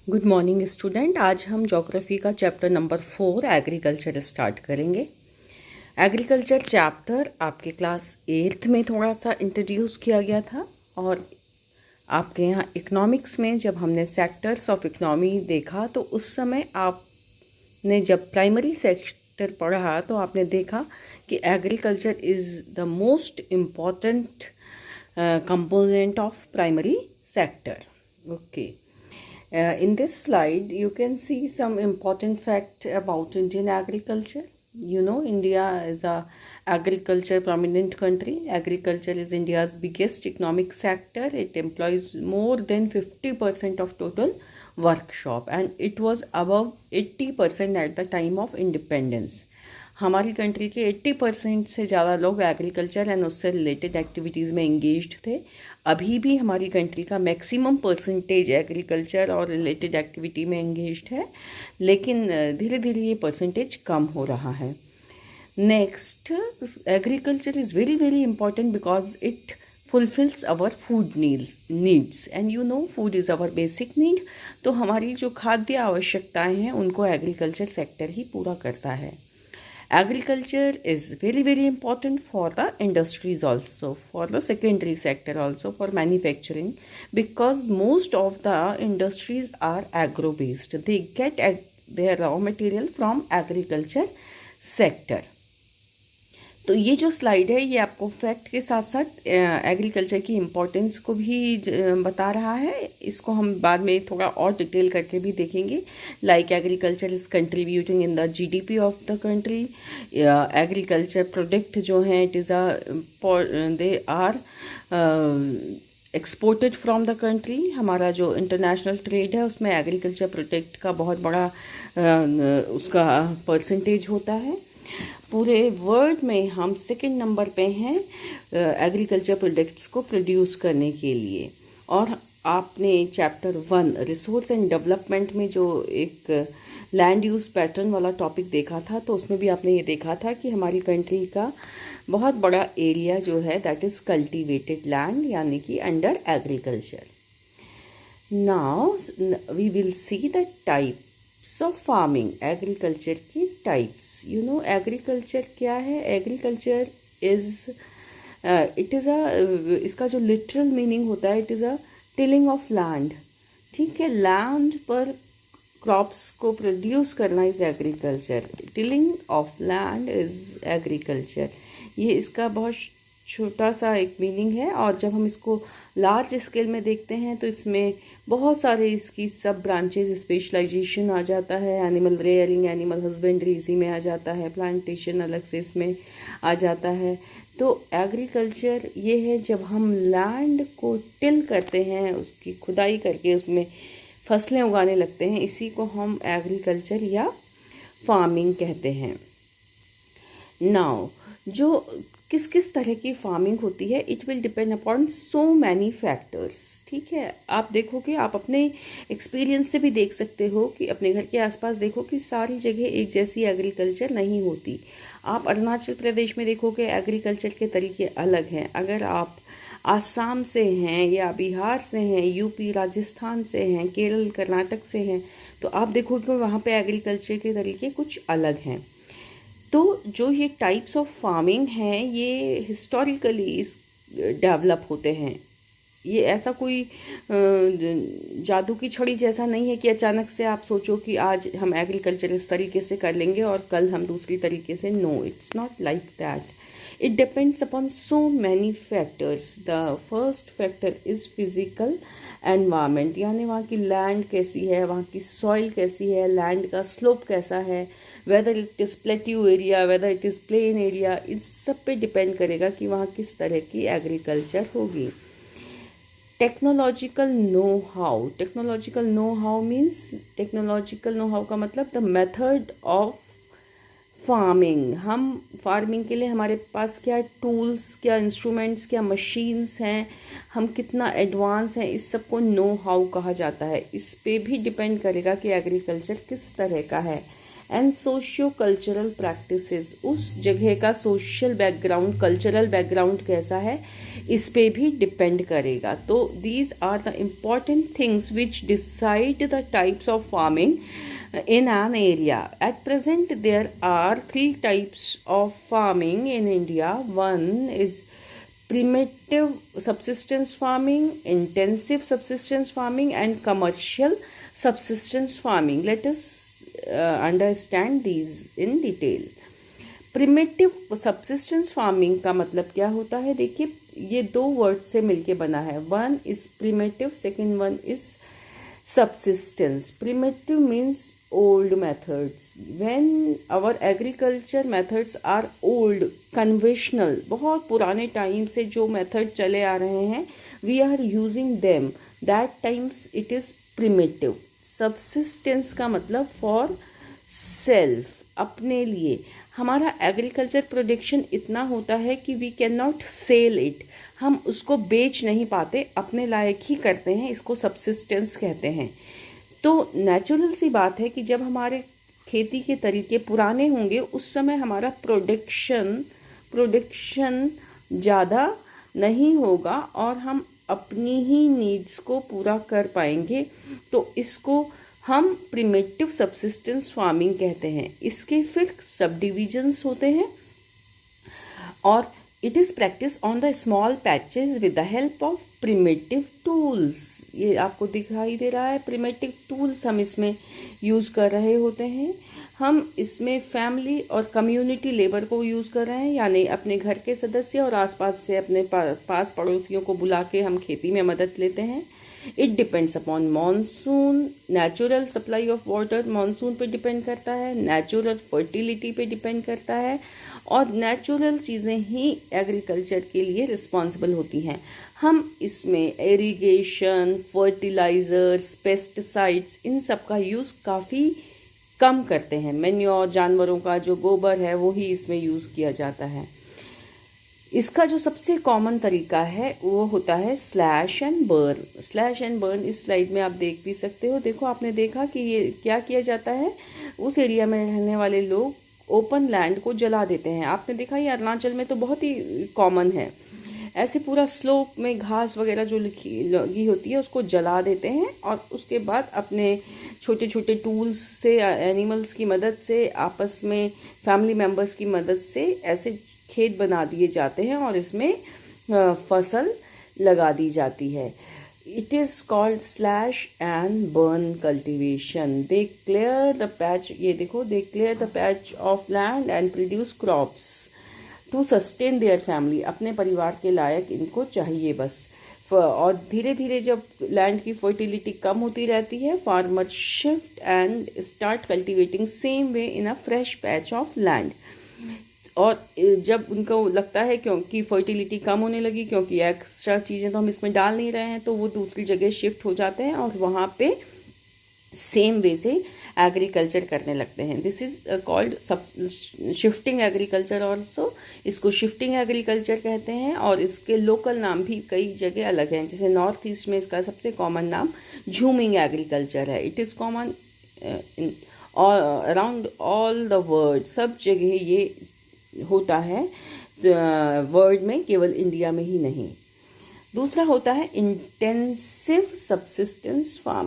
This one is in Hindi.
Good morning student. आज हम ज्योग्राफी का चैप्टर नंबर 4 एग्रीकल्चर स्टार्ट करेंगे। एग्रीकल्चर चैप्टर आपके क्लास 8th में थोड़ा सा इंट्रोड्यूस किया गया था और आपके यहाँ इकोनॉमिक्स में जब हमने सेक्टर्स ऑफ इकोनॉमी देखा तो उस समय आपने जब प्राइमरी सेक्टर पढ़ा तो आपने देखा कि agriculture is the most important component of primary sector. Okay. In this slide, you can see some important fact about Indian agriculture. You know, India is a agriculture prominent country. Agriculture is India's biggest economic sector. It employs more than 50% of total workshop, and it was above 80% at the time of independence. हमारी कंट्री के 80% से ज़्यादा लोग एग्रीकल्चर एंड उससे रिलेटेड एक्टिविटीज़ में इंगेज्ड थे। अभी भी हमारी कंट्री का मैक्सिमम परसेंटेज एग्रीकल्चर और रिलेटेड एक्टिविटी में इंगेज्ड है, लेकिन धीरे धीरे ये परसेंटेज कम हो रहा है। Next, agriculture is very very important because it fulfils our food needs and you know food is our basic need. तो हमारी जो खाद्य आवश्यकताएँ हैं उनको एग्रीकल्चर सेक्टर ही पूरा करता है। Agriculture is very very important for the industries also, for the secondary sector also, for manufacturing, because most of the industries are agro based. They get their raw material from agriculture sector. तो ये जो स्लाइड है ये आपको फैक्ट के साथ साथ एग्रीकल्चर की इम्पोर्टेंस को भी बता रहा है। इसको हम बाद में थोड़ा और डिटेल करके भी देखेंगे। Like agriculture is contributing in the GDP of the country. Agriculture product जो हैं it is they are exported from the country. हमारा जो इंटरनेशनल ट्रेड है उसमें एग्रीकल्चर प्रोडक्ट का बहुत बड़ा उसका परसेंटेज होता है। पूरे वर्ल्ड में हम सेकंड नंबर पे हैं एग्रीकल्चर प्रोडक्ट्स को प्रोड्यूस करने के लिए। और आपने चैप्टर 1 रिसोर्स एंड डेवलपमेंट में जो एक लैंड यूज़ पैटर्न वाला टॉपिक देखा था तो उसमें भी आपने ये देखा था कि हमारी कंट्री का बहुत बड़ा एरिया जो है दैट इज़ कल्टिवेटेड लैंड, यानी कि under agriculture. Now we will see the type of farming. Agriculture की टाइप्स, यू नो एग्रीकल्चर क्या है? एग्रीकल्चर इज़ इट इज़ इसका जो लिटरल मीनिंग होता है it is a tilling of land. ठीक है, लैंड पर क्रॉप्स को प्रोड्यूस करना is agriculture. Tilling of land is agriculture. ये इसका बहुत छोटा सा एक मीनिंग है, और जब हम इसको लार्ज स्केल में देखते हैं तो इसमें बहुत सारे इसकी सब ब्रांचेज स्पेशलाइजेशन आ जाता है। एनिमल रेयरिंग, एनिमल हस्बेंड्री इसी में आ जाता है, प्लांटेशन अलग से इसमें आ जाता है। तो एग्रीकल्चर ये है जब हम लैंड को टिल करते हैं, उसकी खुदाई करके उसमें फसलें उगाने लगते हैं, इसी को हम एग्रीकल्चर या फार्मिंग कहते हैं। नाउ जो किस किस तरह की फार्मिंग होती है it will depend upon so many factors. ठीक है, आप देखोगे, आप अपने एक्सपीरियंस से भी देख सकते हो कि अपने घर के आसपास देखो कि सारी जगह एक जैसी एग्रीकल्चर नहीं होती। आप अरुणाचल प्रदेश में देखोगे एग्रीकल्चर के तरीके अलग हैं। अगर आप आसाम से हैं या बिहार से हैं, यूपी राजस्थान से हैं, केरल कर्नाटक से हैं, तो आप देखोगे वहाँ पे एग्रीकल्चर के तरीके कुछ अलग हैं। तो जो ये टाइप्स ऑफ फार्मिंग हैं ये हिस्टोरिकली डेवलप होते हैं। ये ऐसा कोई जादू की छड़ी जैसा नहीं है कि अचानक से आप सोचो कि आज हम एग्रीकल्चर इस तरीके से कर लेंगे और कल हम दूसरी तरीके से। No, it's not like that. It depends upon so many factors. The first factor is physical environment, यानी वहाँ की लैंड कैसी है, वहाँ की सॉइल कैसी है, लैंड का स्लोप कैसा है, whether it is plateau area, whether it is plain area, इस सब पे डिपेंड करेगा कि वहाँ किस तरह की एग्रीकल्चर होगी। Technological know how. Technological know how means, technological know how का मतलब द मेथड ऑफ फार्मिंग। हम फार्मिंग के लिए हमारे पास क्या टूल्स, क्या इंस्ट्रूमेंट्स, क्या मशीन्स हैं, हम कितना एडवांस हैं, इस सब को नो हाउ कहा जाता है। इस पे भी डिपेंड करेगा कि एग्रीकल्चर किस तरह का है। एंड सोशियो कल्चरल प्रैक्टिसेस, उस जगह का सोशल बैकग्राउंड, कल्चरल बैकग्राउंड कैसा है, इस पे भी डिपेंड करेगा. तो these are the important things which decide the types of farming in an area. At present, there are 3 types of farming in India. One is primitive subsistence farming, intensive subsistence farming, and commercial subsistence farming. Let us understand these in detail. Primitive subsistence farming का मतलब क्या होता है? देखिए, ये 2 वर्ड से मिलके बना है. One is primitive, second one is subsistence. Primitive means old methods. When our agriculture methods are old, conventional, बहुत पुराने टाइम से जो मेथड चले आ रहे हैं, we are using them. That times it is primitive. Subsistence का मतलब for self, अपने लिए. हमारा एग्रीकल्चर प्रोडक्शन इतना होता है कि we can not sell it, हम उसको बेच नहीं पाते, अपने लायक ही करते हैं, इसको सब्सिस्टेंस कहते हैं. तो नेचुरल सी बात है कि जब हमारे खेती के तरीके पुराने होंगे, उस समय हमारा प्रोडक्शन ज़्यादा नहीं होगा और हम अपनी ही नीड्स को पूरा कर पाएंगे. तो इसको हम प्रिमिटिव सब्सिस्टेंस फार्मिंग कहते हैं. इसके फिर सब डिविजन्स होते हैं और it is practice on the small patches with the help of primitive tools. ये आपको दिखाई दे रहा है, प्रिमिटिव टूल्स हम इसमें यूज़ कर रहे होते हैं. हम इसमें फैमिली और कम्युनिटी लेबर को यूज़ कर रहे हैं, यानी अपने घर के सदस्य और आसपास से अपने पास पड़ोसियों को बुला के हम खेती में मदद लेते हैं. It depends upon monsoon, natural supply of water monsoon पे डिपेंड करता है, नेचुरल फर्टिलिटी पे डिपेंड करता है और नेचुरल चीज़ें ही एग्रीकल्चर के लिए रिस्पॉन्सिबल होती हैं. हम इसमें इरिगेशन, फर्टिलाइजर्स, पेस्टिसाइड्स, इन सब का यूज़ काफ़ी कम करते हैं. मैन्योर, जानवरों का जो गोबर है वो ही इसमें यूज़ किया जाता है. इसका जो सबसे कॉमन तरीका है वो होता है slash and burn. Slash and burn इस स्लाइड में आप देख भी सकते हो. देखो, आपने देखा कि ये क्या किया जाता है, उस एरिया में रहने वाले लोग ओपन लैंड को जला देते हैं. आपने देखा ये अरुणाचल में तो बहुत ही कॉमन है. ऐसे पूरा स्लोप में घास वगैरह जो लगी होती है उसको जला देते हैं और उसके बाद अपने छोटे छोटे टूल्स से, एनिमल्स की मदद से, आपस में फैमिली मेम्बर्स की मदद से ऐसे खेत बना दिए जाते हैं और इसमें फसल लगा दी जाती है. It is called slash and burn cultivation. They clear the patch, ये देखो, they clear the patch of land and produce crops to sustain their family. अपने परिवार के लायक इनको चाहिए बस. और धीरे धीरे जब लैंड की फर्टिलिटी कम होती रहती है, farmer shift and start cultivating same way in a fresh patch of land. और जब उनको लगता है क्योंकि फर्टिलिटी कम होने लगी, क्योंकि एक्स्ट्रा चीज़ें तो हम इसमें डाल नहीं रहे हैं, तो वो दूसरी जगह शिफ्ट हो जाते हैं और वहाँ पे सेम वे से एग्रीकल्चर करने लगते हैं. This is called shifting agriculture also. इसको शिफ्टिंग एग्रीकल्चर कहते हैं और इसके लोकल नाम भी कई जगह अलग हैं. जैसे नॉर्थ ईस्ट में इसका सबसे कॉमन नाम झूमिंग एग्रीकल्चर है. It is common in around all the world. सब जगह ये होता है वर्ल्ड में, केवल इंडिया में ही नहीं. दूसरा होता है इंटेंसिव सब्सिस्टेंस फार्मिंग.